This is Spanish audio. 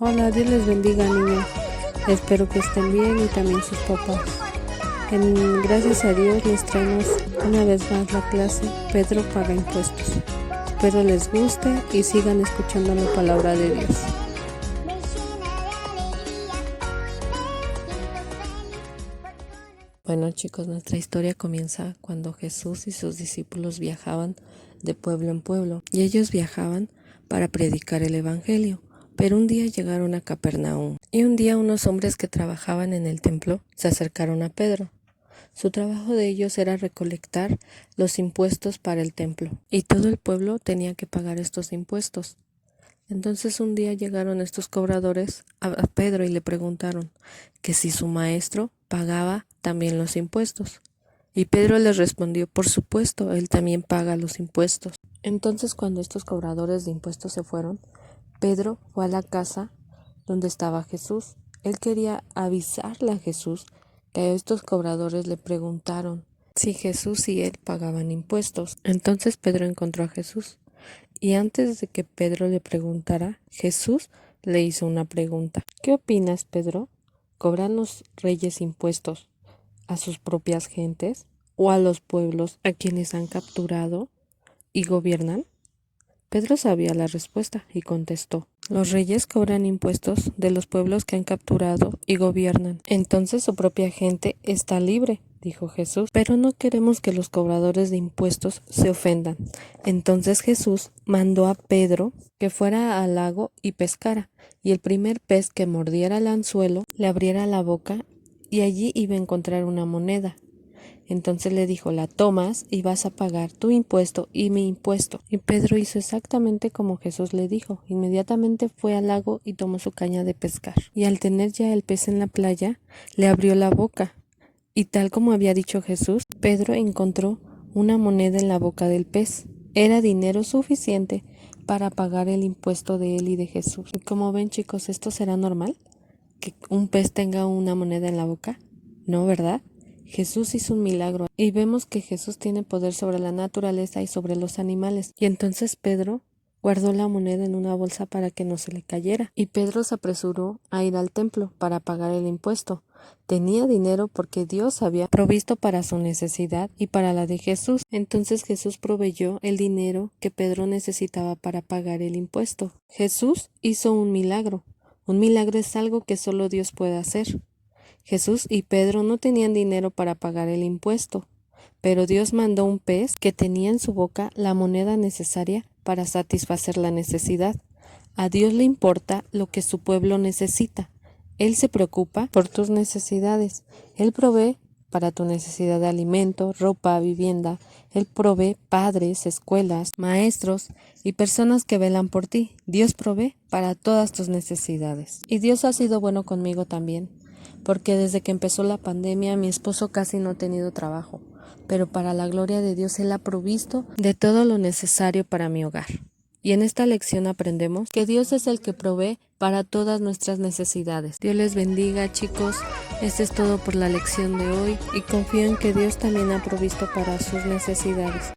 Hola, Dios les bendiga, niños. Espero que estén bien y también sus papás. Gracias a Dios les traemos una vez más la clase Pedro paga impuestos. Espero les guste y sigan escuchando la palabra de Dios. Bueno, chicos, nuestra historia comienza cuando Jesús y sus discípulos viajaban de pueblo en pueblo y ellos viajaban para predicar el evangelio. Pero un día llegaron a Capernaum y un día unos hombres que trabajaban en el templo se acercaron a Pedro. Su trabajo de ellos era recolectar los impuestos para el templo y todo el pueblo tenía que pagar estos impuestos. Entonces un día llegaron estos cobradores a Pedro y le preguntaron que si su maestro pagaba también los impuestos. Y Pedro les respondió, por supuesto, él también paga los impuestos. Entonces cuando estos cobradores de impuestos se fueron, Pedro fue a la casa donde estaba Jesús. Él quería avisarle a Jesús que estos cobradores le preguntaron si Jesús y él pagaban impuestos. Entonces Pedro encontró a Jesús. Y antes de que Pedro le preguntara, Jesús le hizo una pregunta. ¿Qué opinas, Pedro? ¿Cobran los reyes impuestos a sus propias gentes o a los pueblos a quienes han capturado y gobiernan? Pedro sabía la respuesta y contestó: los reyes cobran impuestos de los pueblos que han capturado y gobiernan. Entonces su propia gente está libre, dijo Jesús. Pero no queremos que los cobradores de impuestos se ofendan. Entonces Jesús mandó a Pedro que fuera al lago y pescara, y el primer pez que mordiera el anzuelo le abriera la boca, y allí iba a encontrar una moneda. Entonces le dijo, la tomas y vas a pagar tu impuesto y mi impuesto. Y Pedro hizo exactamente como Jesús le dijo. Inmediatamente fue al lago y tomó su caña de pescar. Y al tener ya el pez en la playa, le abrió la boca. Y tal como había dicho Jesús, Pedro encontró una moneda en la boca del pez. Era dinero suficiente para pagar el impuesto de él y de Jesús. Y como ven, chicos, ¿esto será normal? ¿Que un pez tenga una moneda en la boca? No, ¿verdad? Jesús hizo un milagro y vemos que Jesús tiene poder sobre la naturaleza y sobre los animales. Y entonces Pedro guardó la moneda en una bolsa para que no se le cayera. Y Pedro se apresuró a ir al templo para pagar el impuesto. Tenía dinero porque Dios había provisto para su necesidad y para la de Jesús. Entonces Jesús proveyó el dinero que Pedro necesitaba para pagar el impuesto. Jesús hizo un milagro. Un milagro es algo que solo Dios puede hacer. Jesús y Pedro no tenían dinero para pagar el impuesto, pero Dios mandó un pez que tenía en su boca la moneda necesaria para satisfacer la necesidad. A Dios le importa lo que su pueblo necesita. Él se preocupa por tus necesidades. Él provee para tu necesidad de alimento, ropa, vivienda. Él provee padres, escuelas, maestros y personas que velan por ti. Dios provee para todas tus necesidades. Y Dios ha sido bueno conmigo también, porque desde que empezó la pandemia mi esposo casi no ha tenido trabajo, pero para la gloria de Dios Él ha provisto de todo lo necesario para mi hogar. Y en esta lección aprendemos que Dios es el que provee para todas nuestras necesidades. Dios les bendiga, chicos. Esto es todo por la lección de hoy y confío en que Dios también ha provisto para sus necesidades.